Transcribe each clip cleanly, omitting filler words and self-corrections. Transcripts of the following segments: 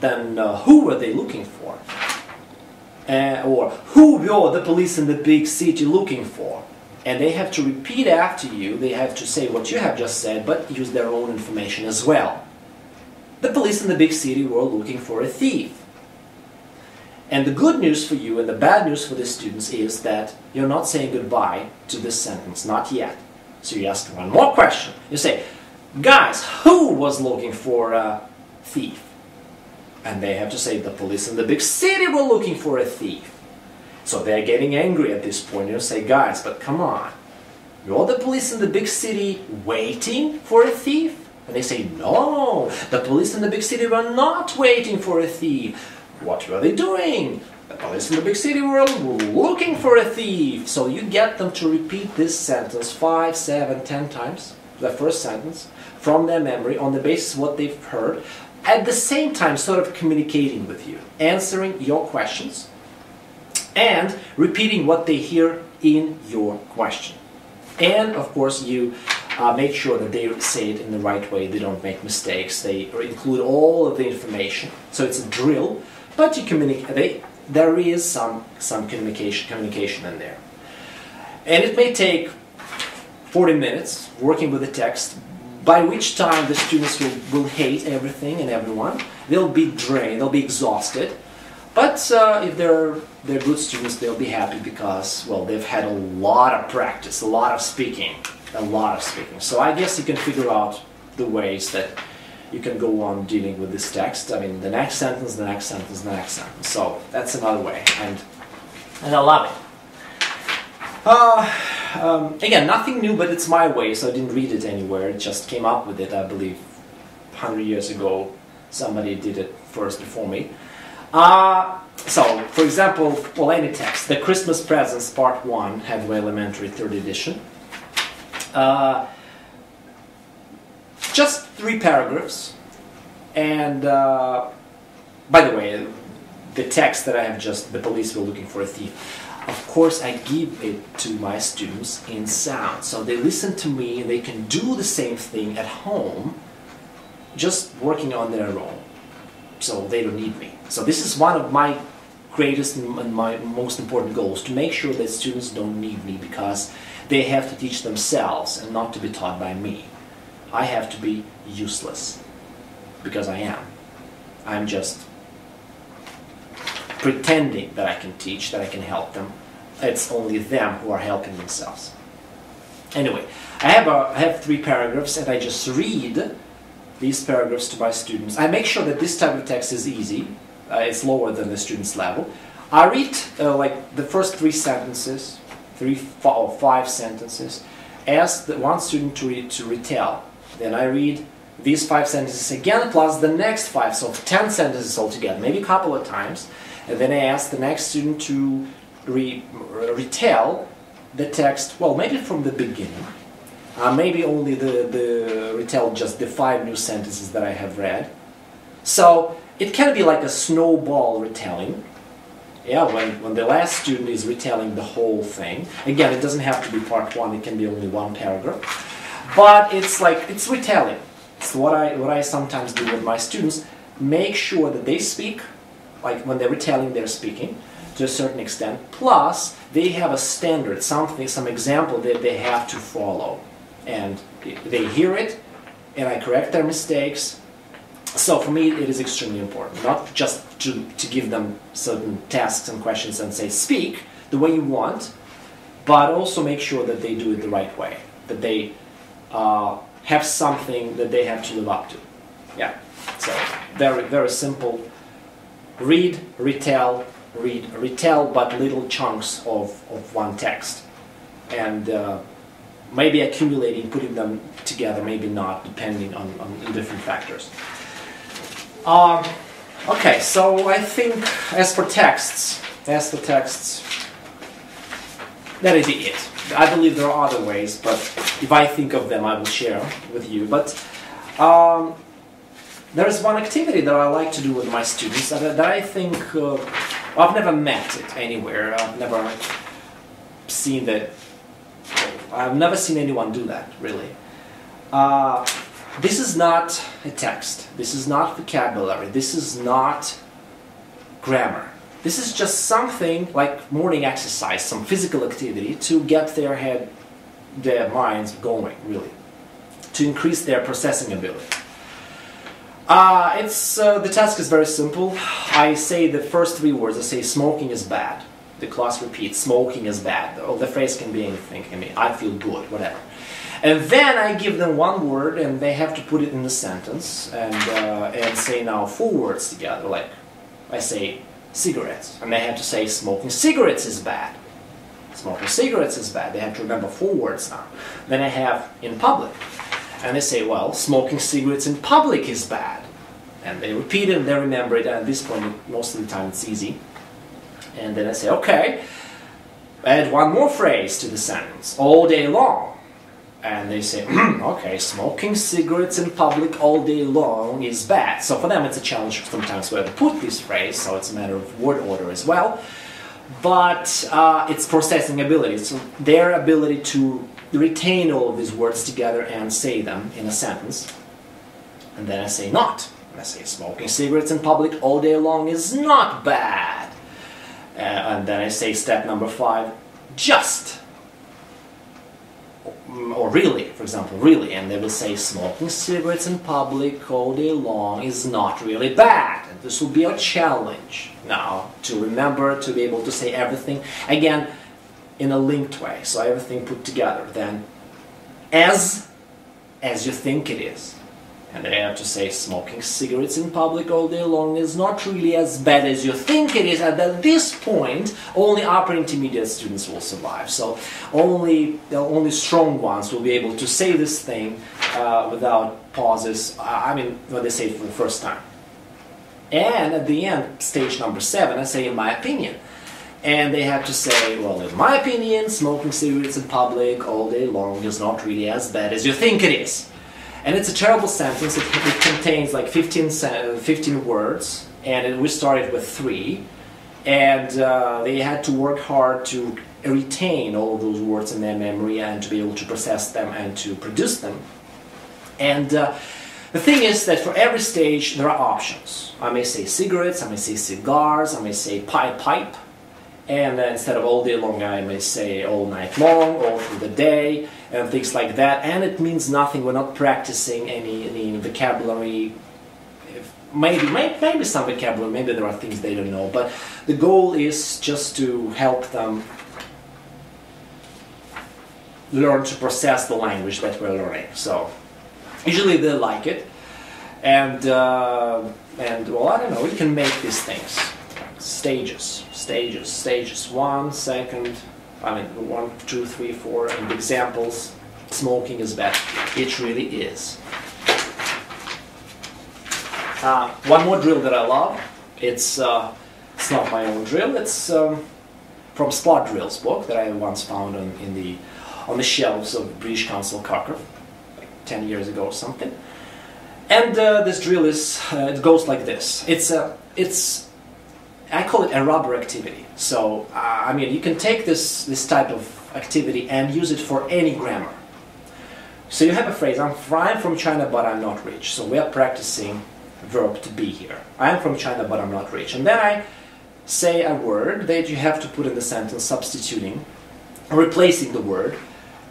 then who were they looking for? Or who were the police in the big city looking for? And they have to repeat after you, they have to say what you have just said, but use their own information as well. The police in the big city were looking for a thief. And the good news for you and the bad news for the students is that you're not saying goodbye to this sentence, not yet. So you ask one more question. You say, guys, who was looking for a thief? And they have to say, the police in the big city were looking for a thief. So they're getting angry at this point. You say, guys, but come on. You're the police in the big city waiting for a thief? And they say, no, the police in the big city were not waiting for a thief. What were they doing? The police in the big city were looking for a thief. So you get them to repeat this sentence 5, 7, 10 times, the first sentence, from their memory on the basis of what they've heard, at the same time sort of communicating with you, answering your questions, and repeating what they hear in your question. And of course you make sure that they say it in the right way, they don't make mistakes, they include all of the information. So it's a drill, but you communicate. There is some communication in there. And it may take 40 minutes working with the text, by which time the students will hate everything and everyone. They'll be drained, they'll be exhausted. But if they're good students, they'll be happy because, well, they've had a lot of practice, a lot of speaking. So I guess you can figure out the ways that you can go on dealing with this text. I mean, the next sentence, the next sentence, the next sentence. So that's another way, and I love it. Again, nothing new, but it's my way, so I didn't read it anywhere. It just came up with it, I believe, 100 years ago. Somebody did it first before me. So, for example, well, any text. The Christmas Presents, Part 1, Hadley Elementary, 3rd edition. Just 3 paragraphs. And, by the way, the text that I have just, the police were looking for a thief. Of course, I give it to my students in sound. So they listen to me and they can do the same thing at home, just working on their own. So they don't need me. So this is one of my greatest and my most important goals, to make sure that students don't need me because they have to teach themselves and not to be taught by me. I have to be useless because I am. I'm just pretending that I can teach, that I can help them. It's only them who are helping themselves. Anyway, I have 3 paragraphs and I just read these paragraphs to my students. I make sure that this type of text is easy. It's lower than the student's level. I read like the first 3 sentences, 3 or 5 sentences, ask the one student to retell. Then I read these 5 sentences again, plus the next 5, so 10 sentences altogether, maybe a couple of times. And then I ask the next student to retell the text, well, maybe from the beginning. Maybe only retell just the 5 new sentences that I have read. So it can be like a snowball retelling. Yeah, when the last student is retelling the whole thing. Again, it doesn't have to be part 1, it can be only 1 paragraph. But it's like, it's retelling. It's what I sometimes do with my students. Make sure that they speak, like when they're retelling, they're speaking to a certain extent. Plus, they have a standard, something, some example that they have to follow. And they hear it, and I correct their mistakes. So for me, it is extremely important, not just to give them certain tasks and questions and say, speak the way you want, but also make sure that they do it the right way, that they have something that they have to live up to. Yeah, so very, very simple. Read, retell, but little chunks of one text. And maybe accumulating, putting them together, maybe not, depending on different factors. Okay, so I think as for texts, that is it. I believe there are other ways, but if I think of them, I will share with you. But there is one activity that I like to do with my students that I think, I've never met it anywhere. I've never seen that. I've never seen anyone do that, really. This is not a text. This is not vocabulary. This is not grammar. This is just something like morning exercise, some physical activity to get their minds going, really, to increase their processing ability. The task is very simple. I say the first 3 words. I say smoking is bad. The class repeats smoking is bad. Or the phrase can be anything. I mean, I feel good, whatever. And then I give them 1 word, and they have to put it in the sentence and say now 4 words together. Like I say cigarettes, and they have to say smoking cigarettes is bad. Smoking cigarettes is bad. They have to remember 4 words now. Then I have in public. And they say, well, smoking cigarettes in public is bad. And they repeat it and they remember it, and at this point, most of the time it's easy. And then I say, okay, add 1 more phrase to the sentence, all day long. And they say, okay, smoking cigarettes in public all day long is bad. So for them it's a challenge sometimes where to put this phrase, so it's a matter of word order as well. But it's processing ability, so their ability to retain all of these words together and say them in a sentence. And then I say not. And I say smoking cigarettes in public all day long is not bad. And then I say step number 5, just. Or really, for example, really. And they will say smoking cigarettes in public all day long is not really bad. And this will be a challenge now to remember, to be able to say everything. Again, in a linked way, so everything put together, then as you think it is. And they have to say smoking cigarettes in public all day long is not really as bad as you think it is, and at this point only upper intermediate students will survive. So only strong ones will be able to say this thing without pauses, I mean when they say it for the first time. And at the end, stage number 7, I say in my opinion. And they have to say, well, in my opinion, smoking cigarettes in public all day long is not really as bad as you think it is. And it's a terrible sentence. It contains like 15 words, and we started with 3. And they had to work hard to retain all of those words in their memory and to be able to process them and to produce them. And the thing is that for every stage there are options. I may say cigarettes, I may say cigars, I may say pipe. And instead of all day long, I may say all night long, all through the day, and things like that. And it means nothing. We're not practicing any vocabulary. Maybe some vocabulary, maybe there are things they don't know. But the goal is just to help them learn to process the language that we're learning. So usually they like it. And well, I don't know, we can make these things. Stages. 1 second, I mean 1, 2, 3, 4, and examples. Smoking is bad. It really is. One more drill that I love. It's not my own drill. It's from Spot Drill's book that I once found on the shelves of British Council Kharkov, like 10 years ago or something. And this drill is it goes like this. I call it a rubber activity. So, I mean, you can take this type of activity and use it for any grammar. So you have a phrase, I'm from China but I'm not rich. So we are practicing verb to be here. I'm from China but I'm not rich. And then I say a word that you have to put in the sentence, substituting, replacing the word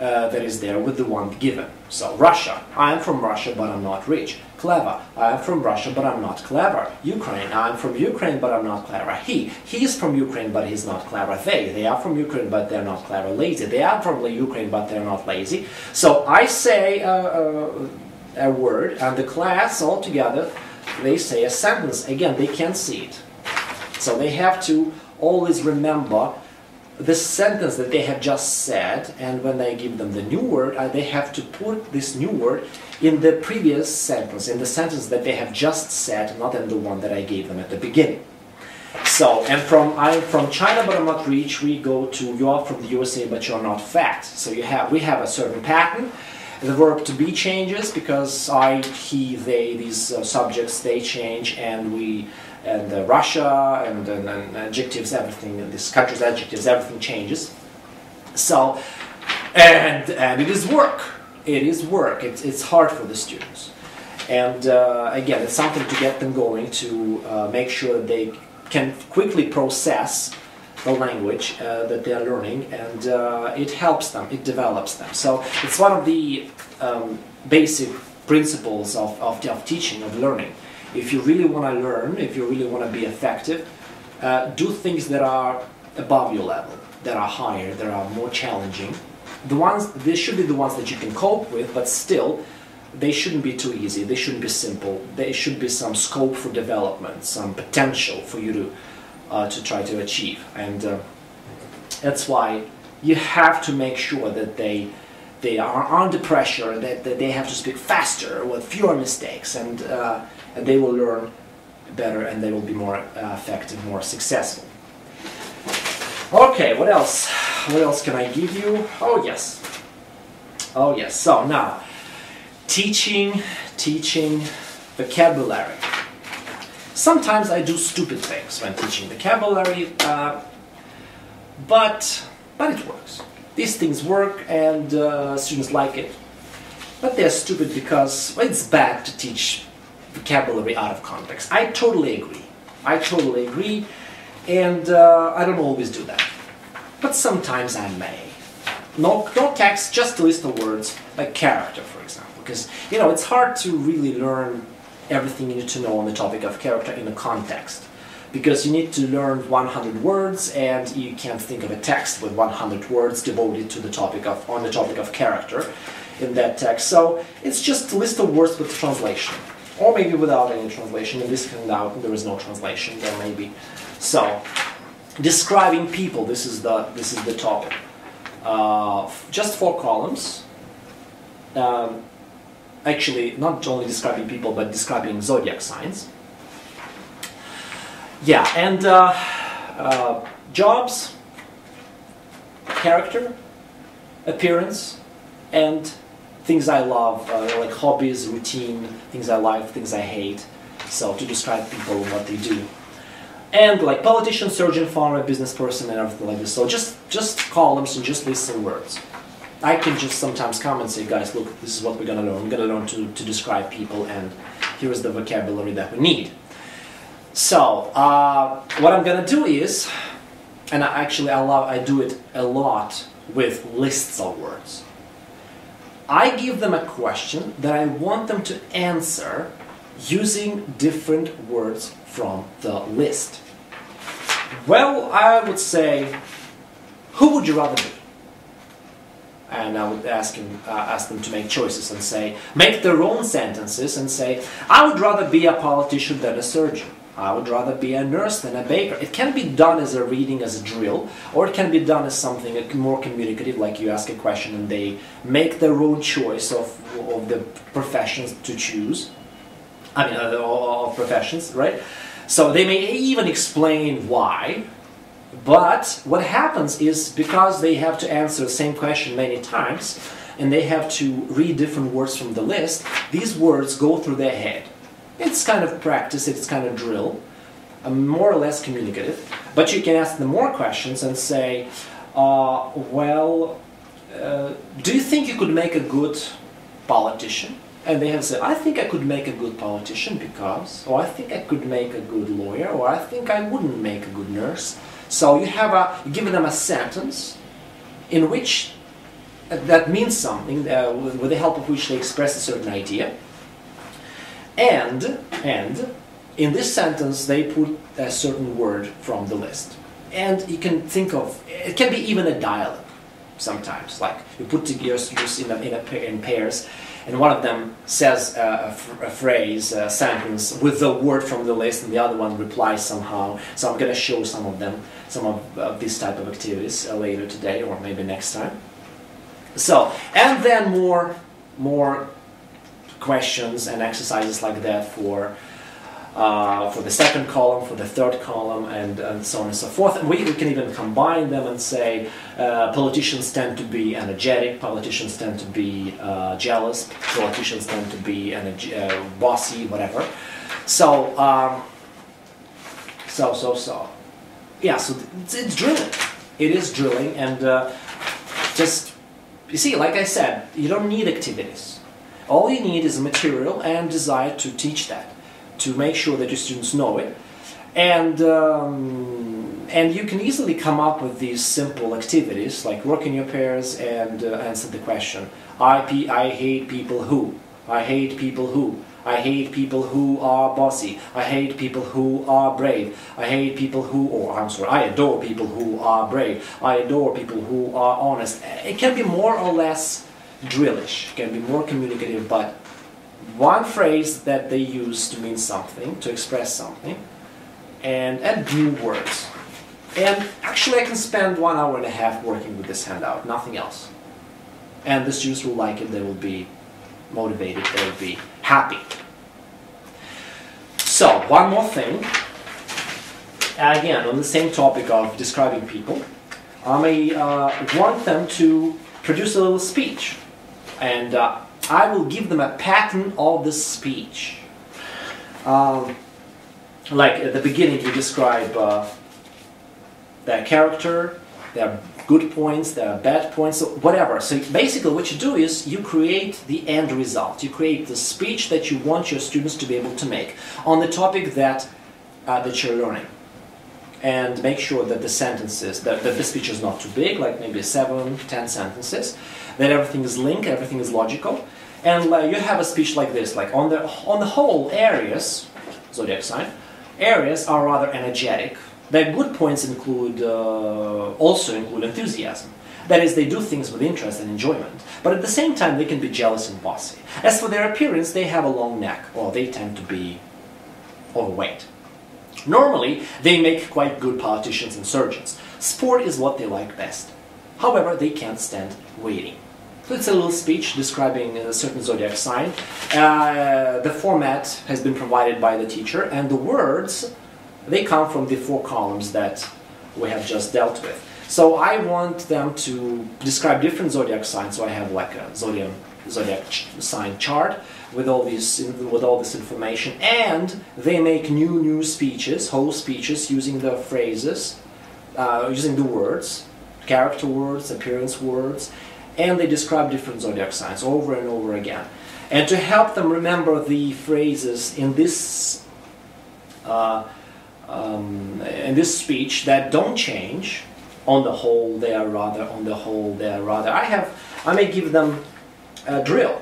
that is there with the one given. So Russia, I'm from Russia but I'm not rich. Clever, I'm from Russia but I'm not clever. Ukraine, I'm from Ukraine but I'm not clever. He's from Ukraine but he's not clever. They are from Ukraine but they're not clever. Lazy, they are from Ukraine but they're not lazy. So I say a word and the class all together, they say a sentence. Again, they can't see it. So they have to always remember the sentence that they have just said, and when I give them the new word, they have to put this new word in the previous sentence, in the sentence that they have just said, not in the one that I gave them at the beginning. So, and from I'm from China but I'm not rich, we go to you are from the USA but you're not fat. So we have a certain pattern. The verb to be changes because I, he, they, these subjects, they change, and Russia and adjectives, everything, and this country's adjectives, everything changes. So, and it is work. It is work. It's hard for the students. And again, it's something to get them going, to make sure that they can quickly process the language that they are learning, and it helps them, it develops them. So it's one of the basic principles of teaching, of learning. If you really want to learn, if you really want to be effective, do things that are above your level, that are higher, that are more challenging. They should be the ones that you can cope with, but still, they shouldn't be too easy, they shouldn't be simple, there should be some scope for development, some potential for you to try to achieve. And that's why you have to make sure that they are under pressure, that they have to speak faster with fewer mistakes, and they will learn better, and they will be more effective, more successful. Okay, what else? What else can I give you? Oh yes. So now, teaching vocabulary. Sometimes I do stupid things when teaching vocabulary, but it works. These things work, and students like it. But they're stupid because it's bad to teach vocabulary out of context. I totally agree, and I don't always do that. But sometimes I may. No text, just a list of words, like character, for example. Because, you know, it's hard to really learn everything you need to know on the topic of character in a context. Because you need to learn 100 words, and you can't think of a text with 100 words devoted to the topic of character in that text. So it's just a list of words with translation. Or maybe without any translation. In this handout there is no translation, there may be. So, describing people, this is the topic. Just 4 columns. Actually, not only describing people, but describing zodiac signs. Yeah, and jobs, character, appearance, and things I love, like hobbies, routine, things I like, things I hate. So to describe people and what they do. And like politician, surgeon, farmer, business person, and everything like this. So just columns and just lists of words. I can just sometimes come and say, guys, look, this is what we're going to learn. We're going to learn to describe people, and here is the vocabulary that we need. So, what I'm going to do is, and I do it a lot with lists of words. I give them a question that I want them to answer using different words from the list. Well, I would say, who would you rather be? And I would ask them to make choices and say, make their own sentences and say, I would rather be a politician than a surgeon. I would rather be a nurse than a baker. It can be done as a reading, as a drill, or it can be done as something more communicative, like you ask a question and they make their own choice of the professions to choose. I mean, of professions, right? So they may even explain why. But what happens is, because they have to answer the same question many times, and they have to read different words from the list, these words go through their head. It's kind of practice, it's kind of drill, more or less communicative. But you can ask them more questions and say, do you think you could make a good politician? And they have said, I think I could make a good politician because, or I think I could make a good lawyer, or I think I wouldn't make a good nurse. So you give them a sentence in which that means something, with the help of which they express a certain idea. And in this sentence they put a certain word from the list. And you can think of, it can be even a dialogue sometimes, like you put together in pairs, and one of them says a phrase, a sentence with the word from the list, and the other one replies somehow. So I'm going to show some of these type of activities later today, or maybe next time. So, and then more questions and exercises like that for the second column, for the third column, and so on and so forth. And we can even combine them and say politicians tend to be energetic, politicians tend to be jealous, politicians tend to be bossy, whatever. So, yeah, so it's drilling. It is drilling, and just, you see, like I said, you don't need activities. All you need is material and desire to teach that, to make sure that your students know it. And you can easily come up with these simple activities, like work in your pairs and answer the question. I hate people who. I hate people who. I hate people who are bossy. I hate people who are brave. I hate people who, or I'm sorry, I adore people who are brave. I adore people who are honest. It can be more or less drillish, it can be more communicative, but one phrase that they use to mean something, to express something, and add new words. And actually I can spend 1 hour and a half working with this handout, nothing else. And the students will like it, they will be motivated, they will be happy. So, one more thing. Again, on the same topic of describing people, I may want them to produce a little speech. And I will give them a pattern of the speech. Like at the beginning you describe their character, their good points, their bad points, whatever. So basically what you do is you create the end result. You create the speech that you want your students to be able to make on the topic that you're learning. And make sure that the sentences, that the speech is not too big, like maybe 7, 10 sentences, that everything is linked, everything is logical. And you have a speech like this, like on the whole, Aries, zodiac sign, Aries are rather energetic. Their good points include, also include enthusiasm. That is, they do things with interest and enjoyment. But at the same time, they can be jealous and bossy. As for their appearance, they have a long neck, or they tend to be overweight. Normally, they make quite good politicians and surgeons. Sport is what they like best. However, they can't stand waiting. So it's a little speech describing a certain zodiac sign. The format has been provided by the teacher, and the words, they come from the 4 columns that we have just dealt with. So I want them to describe different zodiac signs. So I have like a zodiac sign chart with all this information, and they make new speeches, whole speeches, using the phrases, using the words, character words, appearance words, and they describe different zodiac signs over and over again. And to help them remember the phrases in this speech that don't change, on the whole they are rather, on the whole they are rather, I may give them a drill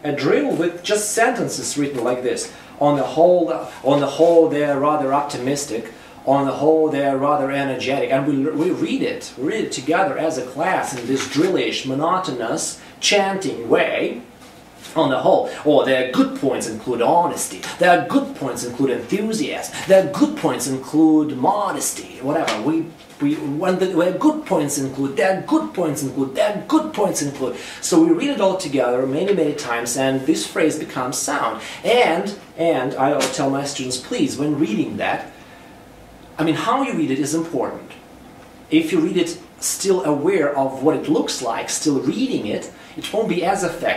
with just sentences written like this. On the whole they are rather optimistic. On the whole they are rather energetic. And we read it together as a class in this drillish, monotonous, chanting way. On the whole, or their good points include honesty, their good points include enthusiasm, their good points include modesty, whatever. Where good points include, their good points include, their good points include. So we read it all together many times, and this phrase becomes sound. And I tell my students, please, when reading that, I mean, how you read it is important. If you read it still aware of what it looks like, still reading it, it won't be as effective.